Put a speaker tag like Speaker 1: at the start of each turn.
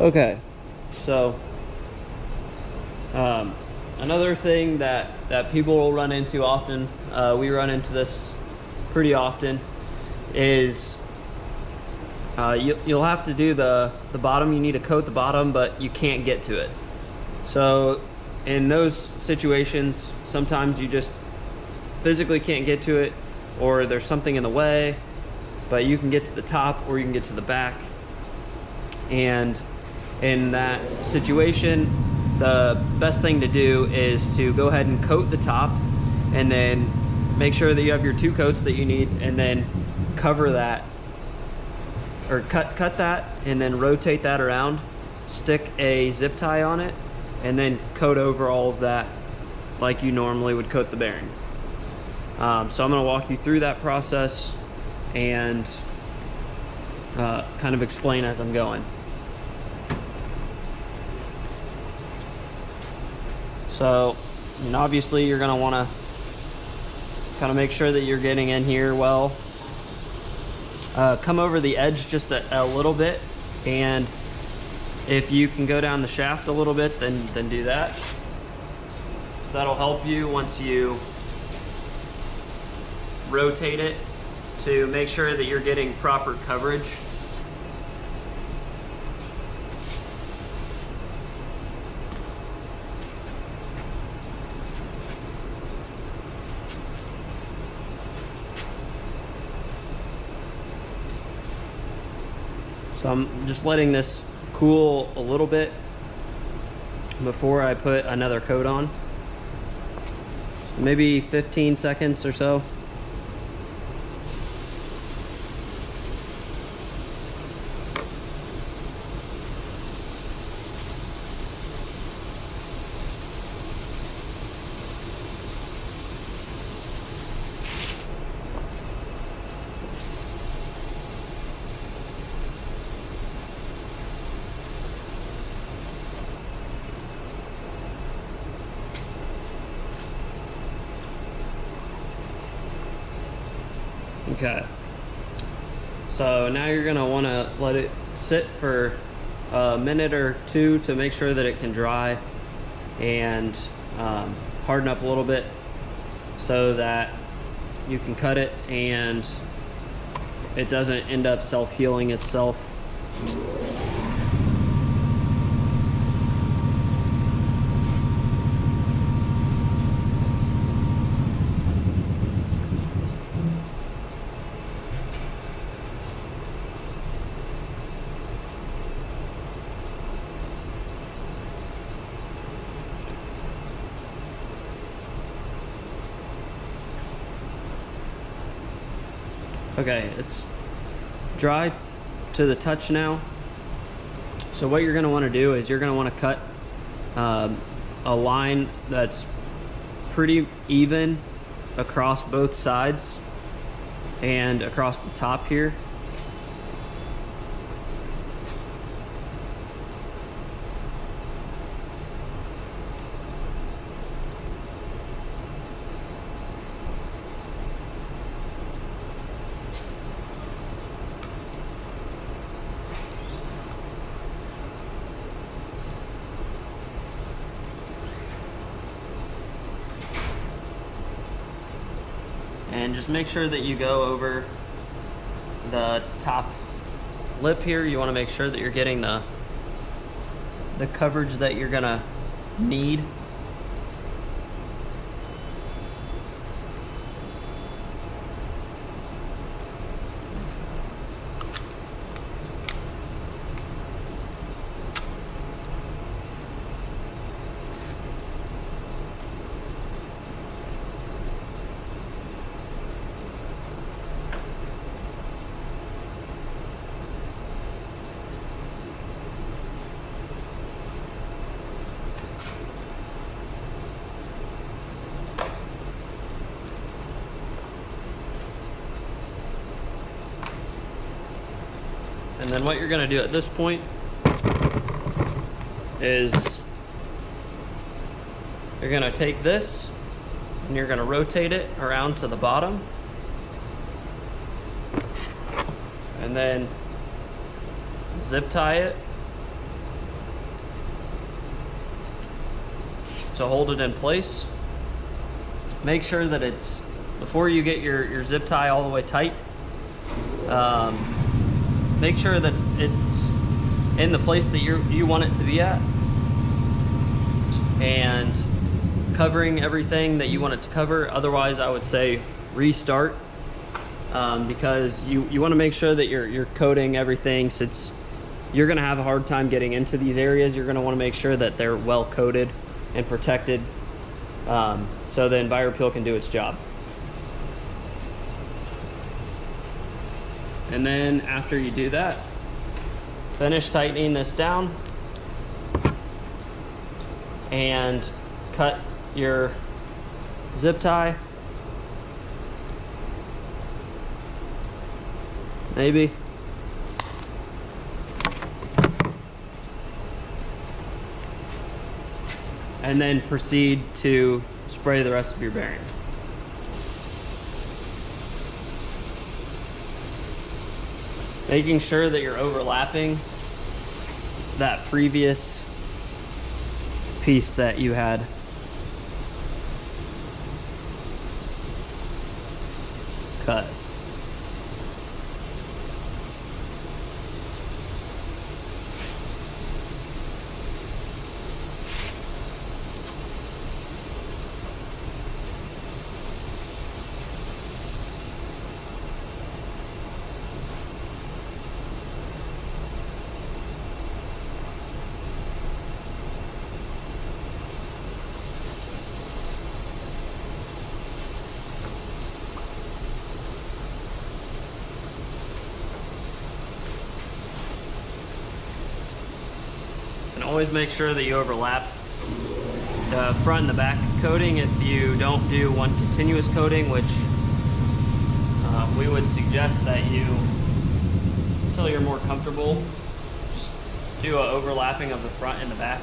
Speaker 1: Okay, so another thing that people will run into often, we run into this pretty often, is you'll have to do the bottom. You need to coat the bottom, but you can't get to it. So in those situations, sometimes you just physically can't get to it, or there's something in the way, but you can get to the top or you can get to the back. And in that situation, the best thing to do is to go ahead and coat the top, and then make sure that you have your 2 coats that you need, and then cover that, or cut that, and then rotate that around, stick a zip tie on it, and then coat over all of that like you normally would coat the bearing. So I'm going to walk you through that process and kind of explain as I'm going. So, obviously you're going to want to kind of make sure that you're getting in here well. Come over the edge just a little bit, and if you can go down the shaft a little bit, then do that. So that'll help you once you rotate it to make sure that you're getting proper coverage. So I'm just letting this cool a little bit before I put another coat on. So maybe 15 seconds or so. Okay, so now you're gonna want to let it sit for a minute or 2 to make sure that it can dry and harden up a little bit, so that you can cut it and it doesn't end up self-healing itself. Okay, it's dry to the touch now. So what you're going to want to do is you're going to want to cut a line that's pretty even across both sides and across the top here. And just make sure that you go over the top lip here. You want to make sure that you're getting the coverage that you're gonna need. And then what you're going to do at this point is you're going to take this and you're going to rotate it around to the bottom, and then zip tie it to hold it in place. Make sure that it's, before you get your zip tie all the way tight, make sure that it's in the place that you want it to be at, and covering everything that you want it to cover. Otherwise, I would say restart, because you want to make sure that you're coating everything, since you're going to have a hard time getting into these areas. You're going to want to make sure that they're well coated and protected, so the Enviropeel can do its job. And then after you do that, finish tightening this down and cut your zip tie. Maybe. And then proceed to spray the rest of your bearing. Making sure that you're overlapping that previous piece that you had cut. And always make sure that you overlap the front and the back coating. If you don't do one continuous coating, which we would suggest that you, until you're more comfortable, just do an overlapping of the front and the back.